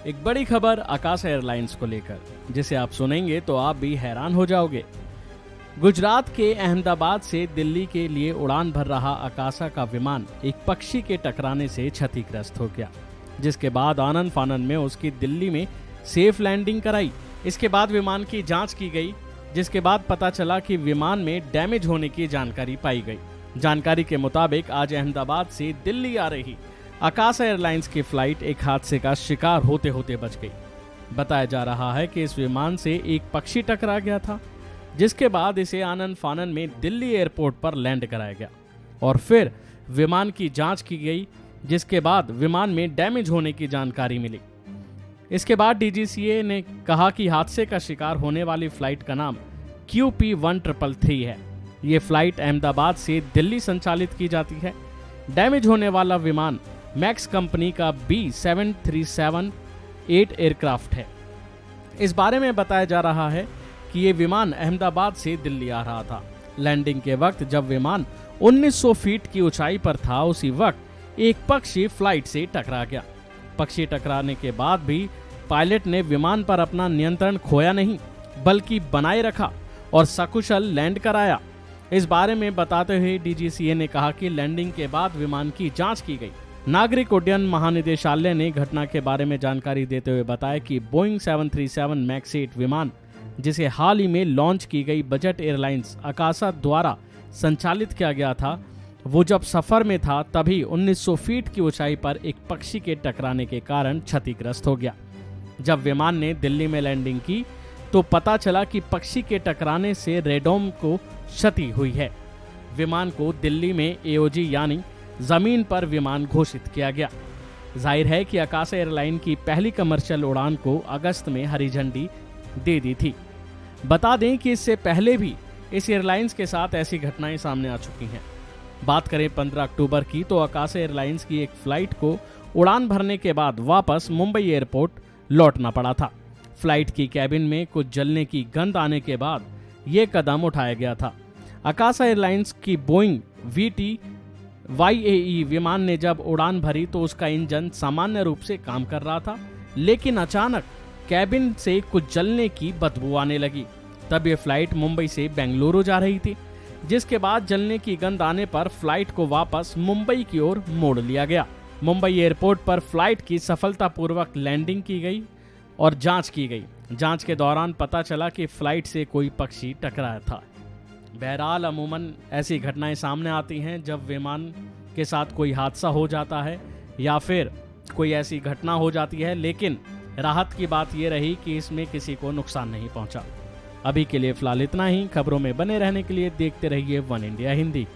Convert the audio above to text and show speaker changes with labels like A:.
A: एक बड़ी खबर आकाश एयरलाइंस को लेकर, जिसे आप सुनेंगे तो आप भी हैरान हो जाओगे। गुजरात के अहमदाबाद से दिल्ली के लिए उड़ान भर रहा आकाशा का विमान एक पक्षी के टकराने से क्षतिग्रस्त हो गया, जिसके बाद आनन फानन में उसकी दिल्ली में सेफ लैंडिंग कराई। इसके बाद विमान की जांच की गई, जिसके बाद पता चला कि विमान में डैमेज होने की जानकारी पाई गई। जानकारी के मुताबिक आज अहमदाबाद से दिल्ली आ रही आकाश एयरलाइंस की फ्लाइट एक हादसे का शिकार होते होते बच गई। बताया जा रहा है कि इस विमान से एक पक्षी टकरा गया था, जिसके बाद इसे आनन फानन में दिल्ली एयरपोर्ट पर लैंड कराया गया और फिर विमान की जांच की गई, जिसके बाद विमान में डैमेज होने की जानकारी मिली। इसके बाद डीजीसीए ने कहा कि हादसे का शिकार होने वाली फ्लाइट का नाम QP1333 है। ये फ्लाइट अहमदाबाद से दिल्ली संचालित की जाती है। डैमेज होने वाला विमान मैक्स कंपनी का B7378 एयरक्राफ्ट है। इस बारे में बताया जा रहा है कि ये विमान अहमदाबाद से दिल्ली आ रहा था। लैंडिंग के वक्त जब विमान 1900 फीट की ऊंचाई पर था, उसी वक्त एक पक्षी फ्लाइट से टकरा गया। पक्षी टकराने के बाद भी पायलट ने विमान पर अपना नियंत्रण खोया नहीं, बल्कि बनाए रखा और सकुशल लैंड कराया। इस बारे में बताते हुए डीजीसीए ने कहा कि लैंडिंग के बाद विमान की जांच की गई। नागरिक उड्डयन महानिदेशालय ने घटना के बारे में जानकारी देते हुए बताया कि बोइंग 737 मैक्स 8 विमान, जिसे हाल ही में लॉन्च की गई बजट एयरलाइंस आकाशा द्वारा संचालित किया गया था, वो जब सफर में था तभी 1900 फीट की ऊंचाई पर एक पक्षी के टकराने के कारण क्षतिग्रस्त हो गया। जब विमान ने दिल्ली में लैंडिंग की तो पता चला कि पक्षी के टकराने से रेडोम को क्षति हुई है। विमान को दिल्ली में AOG यानी जमीन पर विमान घोषित किया गया। जाहिर है कि आकाश एयरलाइन की पहली कमर्शियल उड़ान को अगस्त में हरी झंडी दे दी थी। बता दें कि इससे पहले भी इस एयरलाइंस के साथ ऐसी घटनाएं सामने आ चुकी हैं। बात करें 15 अक्टूबर की, तो आकाश एयरलाइंस की एक फ्लाइट को उड़ान भरने के बाद वापस मुंबई एयरपोर्ट लौटना पड़ा था। फ्लाइट की कैबिन में कुछ जलने की गंध आने के बाद ये कदम उठाया गया था। आकाश एयरलाइंस की बोइंग VT-YAE विमान ने जब उड़ान भरी तो उसका इंजन सामान्य रूप से काम कर रहा था, लेकिन अचानक कैबिन से कुछ जलने की बदबू आने लगी। तब ये फ्लाइट मुंबई से बेंगलुरु जा रही थी, जिसके बाद जलने की गंध आने पर फ्लाइट को वापस मुंबई की ओर मोड़ लिया गया। मुंबई एयरपोर्ट पर फ्लाइट की सफलतापूर्वक लैंडिंग की गई और जांच की गई। जांच के दौरान पता चला कि फ्लाइट से कोई पक्षी टकराया था। बहरहाल अमूमन ऐसी घटनाएं सामने आती हैं जब विमान के साथ कोई हादसा हो जाता है या फिर कोई ऐसी घटना हो जाती है, लेकिन राहत की बात यह रही कि इसमें किसी को नुकसान नहीं पहुंचा। अभी के लिए फिलहाल इतना ही। खबरों में बने रहने के लिए देखते रहिए वन इंडिया हिंदी।